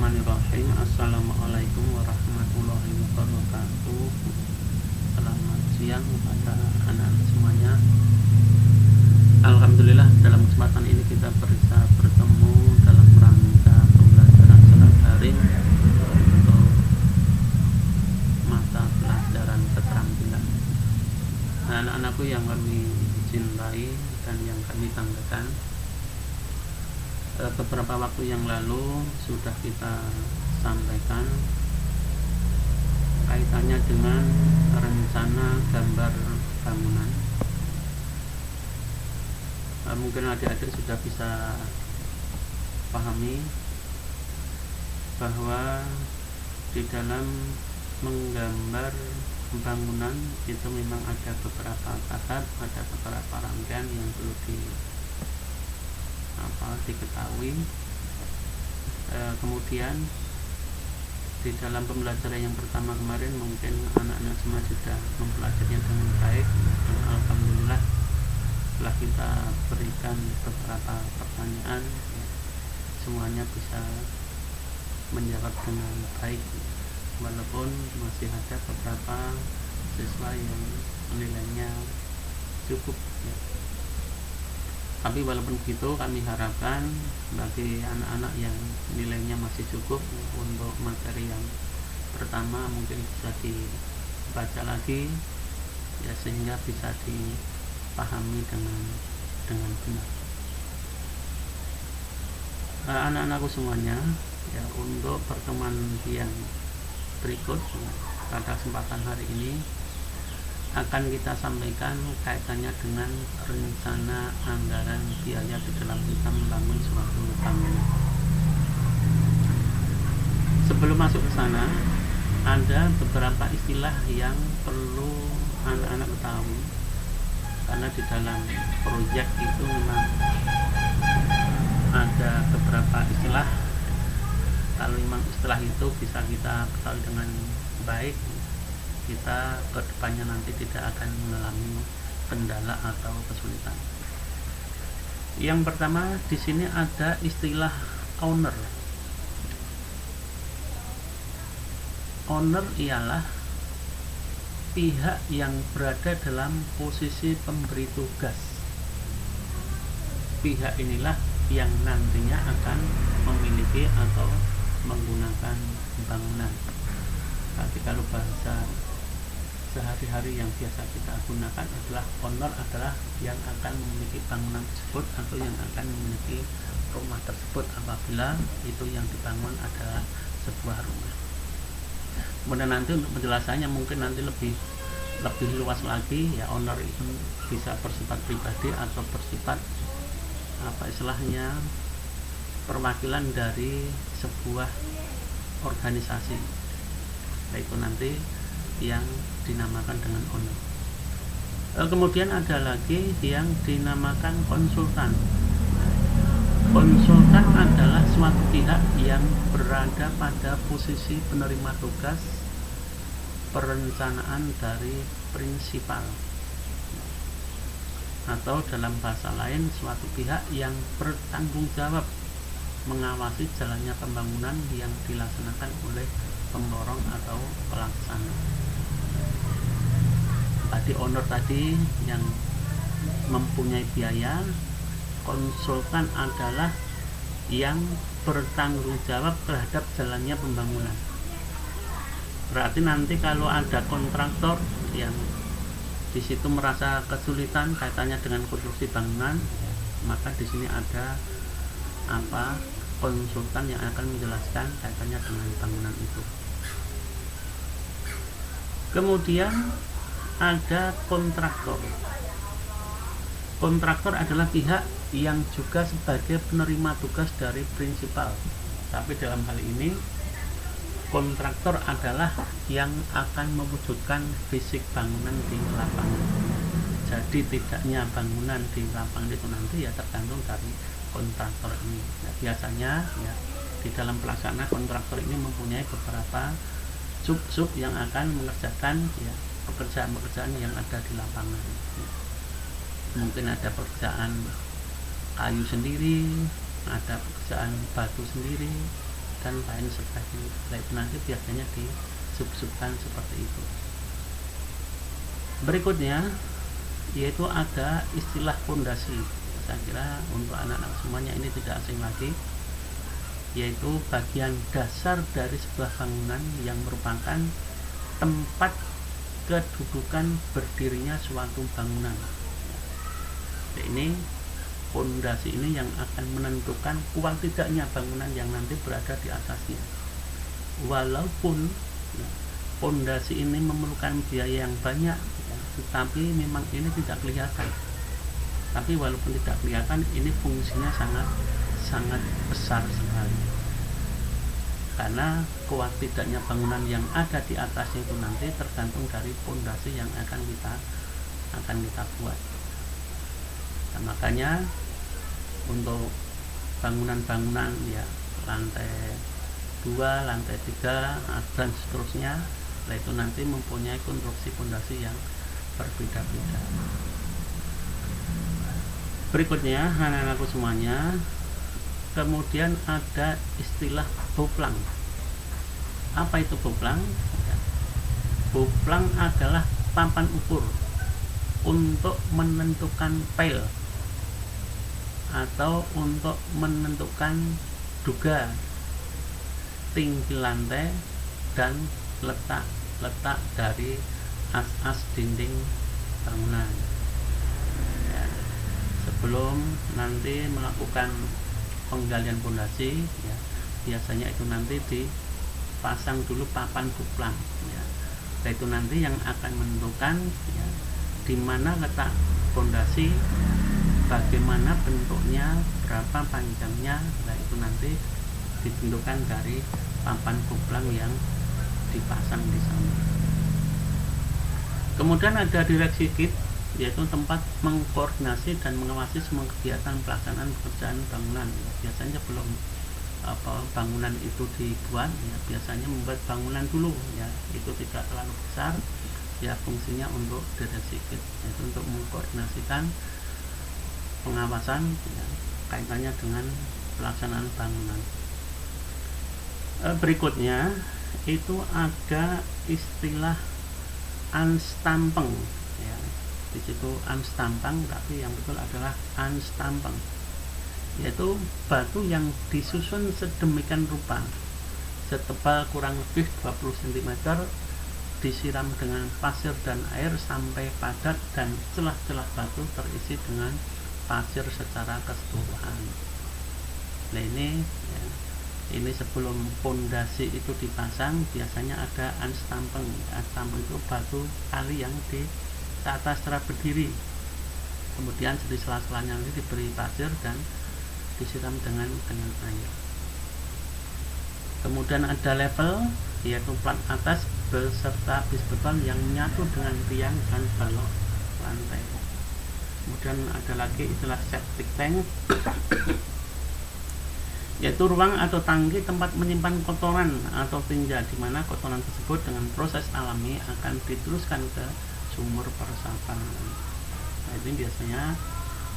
Bismillahirrahmanirrahim. Assalamualaikum warahmatullahi wabarakatuh. Selamat siang kepada anak-anak semuanya. Alhamdulillah dalam kesempatan ini kita bisa bertemu dalam rangka pembelajaran secara daring untuk mata pelajaran keterampilan. Anak-anakku yang kami cintai dan yang kami banggakan, beberapa waktu yang lalu sudah kita sampaikan kaitannya dengan rencana gambar bangunan. Mungkin adik-adik sudah bisa pahami bahwa di dalam menggambar bangunan itu memang ada beberapa tahap, ada beberapa rangkaian yang perlu diketahui. Kemudian di dalam pembelajaran yang pertama kemarin mungkin anak-anak semua sudah mempelajarinya dengan baik. Alhamdulillah setelah kita berikan beberapa pertanyaan, semuanya bisa menjawab dengan baik, walaupun masih ada beberapa siswa yang nilainya cukup, Tapi walaupun begitu, kami harapkan bagi anak-anak yang nilainya masih cukup untuk materi yang pertama mungkin bisa dibaca lagi, sehingga bisa dipahami dengan benar. Anak-anakku semuanya, untuk pertemuan yang berikut pada kesempatan hari ini akan kita sampaikan kaitannya dengan rencana anggaran biaya di dalam kita membangun suatu bangunan. Sebelum masuk ke sana, ada beberapa istilah yang perlu anak-anak ketahui, karena di dalam proyek itu memang ada beberapa istilah. Kalau memang istilah itu bisa kita ketahui dengan baik, kita kedepannya nanti tidak akan mengalami kendala atau kesulitan. Yang pertama, di sini ada istilah owner. Owner ialah pihak yang berada dalam posisi pemberi tugas. Pihak inilah yang nantinya akan memiliki atau menggunakan bangunan. Tapi kalau bahasa sehari-hari yang biasa kita gunakan adalah owner adalah yang akan memiliki bangunan tersebut atau yang akan memiliki rumah tersebut apabila itu yang dibangun adalah sebuah rumah. Kemudian nanti untuk penjelasannya mungkin nanti lebih luas lagi, owner itu bisa bersifat pribadi atau bersifat istilahnya perwakilan dari sebuah organisasi. Itu nanti yang dinamakan dengan owner. Kemudian ada lagi yang dinamakan konsultan. Konsultan adalah suatu pihak yang berada pada posisi penerima tugas perencanaan dari prinsipal, atau dalam bahasa lain suatu pihak yang bertanggung jawab mengawasi jalannya pembangunan yang dilaksanakan oleh pemborong atau pelaksana. Tadi owner tadi yang mempunyai biaya, konsultan adalah yang bertanggung jawab terhadap jalannya pembangunan. Berarti nanti kalau ada kontraktor yang di situ merasa kesulitan kaitannya dengan konstruksi bangunan, maka di sini ada konsultan yang akan menjelaskan kaitannya dengan bangunan itu. Kemudian ada kontraktor. Kontraktor adalah pihak yang juga sebagai penerima tugas dari prinsipal. Tapi dalam hal ini kontraktor adalah yang akan mewujudkan fisik bangunan di lapangan. Jadi tidaknya bangunan di lapangan itu nanti tergantung dari kontraktor ini. Biasanya di dalam pelaksana kontraktor ini mempunyai beberapa sub yang akan mengerjakan pekerjaan-pekerjaan yang ada di lapangan. Mungkin ada pekerjaan kayu sendiri, ada pekerjaan batu sendiri, dan lain sebagainya. Nah, itu nanti biasanya disub-subkan seperti itu. Berikutnya yaitu ada istilah pondasi. Saya kira untuk anak-anak semuanya ini tidak asing lagi, yaitu bagian dasar dari sebuah bangunan yang merupakan tempat kedudukan berdirinya suatu bangunan. Ini pondasi ini yang akan menentukan kuat tidaknya bangunan yang nanti berada di atasnya. Walaupun pondasi ini memerlukan biaya yang banyak, tetapi memang ini tidak kelihatan. Tapi walaupun tidak kelihatan, ini fungsinya sangat besar sekali. Karena kuat tidaknya bangunan yang ada di atasnya itu nanti tergantung dari pondasi yang akan kita buat. Nah, makanya untuk bangunan-bangunan ya lantai 2, lantai 3 dan seterusnya, itu nanti mempunyai konstruksi pondasi yang berbeda-beda. Berikutnya anak-anakku semuanya, kemudian ada istilah boplang. Apa itu boplang? Boplang adalah papan ukur untuk menentukan pel atau untuk menentukan duga tinggi lantai dan letak dari as-as dinding bangunan. Ya, sebelum nanti melakukan penggalian pondasi, ya, biasanya itu nanti dipasang dulu papan boplang. Ya. Nah, itu nanti yang akan menentukan ya, di mana letak pondasi, bagaimana bentuknya, berapa panjangnya. Nah, itu nanti ditentukan dari papan boplang yang dipasang di sana. Kemudian ada direksi kit, yaitu tempat mengkoordinasi dan mengawasi semua kegiatan pelaksanaan pekerjaan bangunan. Ya, biasanya sebelum bangunan itu dibuat, ya, biasanya membuat bangunan dulu, ya, itu tidak terlalu besar, ya, fungsinya untuk direksi kit, yaitu untuk mengkoordinasikan pengawasan, ya, kaitannya dengan pelaksanaan bangunan. Berikutnya itu ada istilah anstampeng, ya. Di situ anstampeng, tapi yang betul adalah anstampeng, yaitu batu yang disusun sedemikian rupa, setebal kurang lebih 20 cm, disiram dengan pasir dan air sampai padat dan celah-celah batu terisi dengan pasir secara keseluruhan. Nah, ini ya, ini sebelum pondasi itu dipasang biasanya ada anstampeng. Anstampeng itu batu kali yang di atas secara berdiri, kemudian di sela-selanya nanti diberi pasir dan disiram dengan air. Kemudian ada level, yaitu plat atas beserta bis beton yang menyatu dengan tiang dan balok lantai. Kemudian ada lagi istilah septic tank, yaitu ruang atau tangki tempat menyimpan kotoran atau tinja, di mana kotoran tersebut dengan proses alami akan diteruskan ke sumur peresapan. Nah, ini biasanya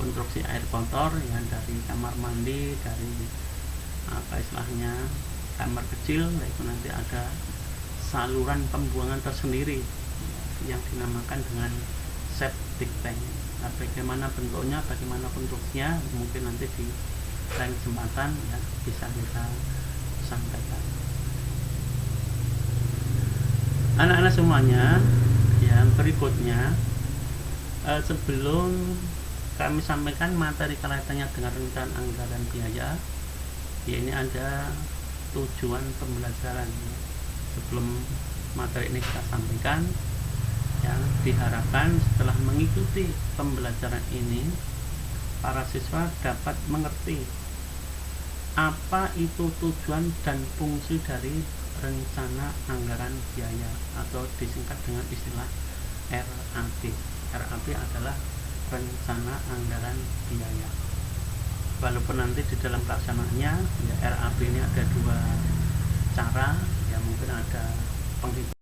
konstruksi air kotor ya, dari kamar mandi, dari kamar kecil. Nah, itu nanti ada saluran pembuangan tersendiri yang dinamakan dengan septic tank. Nah, bagaimana bentuknya, bagaimana konstruksinya, mungkin nanti di lain kesempatan ya bisa kita sampaikan. Anak-anak semuanya, yang berikutnya sebelum kami sampaikan materi kaitannya dengan rencana anggaran biaya, ya ini ada tujuan pembelajaran. Sebelum materi ini kita sampaikan, ya diharapkan setelah mengikuti pembelajaran ini, para siswa dapat mengerti apa itu tujuan dan fungsi dari rencana anggaran biaya atau disingkat dengan istilah RAB. RAB adalah rencana anggaran biaya. Walaupun nanti di dalam pelaksanaannya ya, RAB ini ada dua cara, ya mungkin ada penghitungan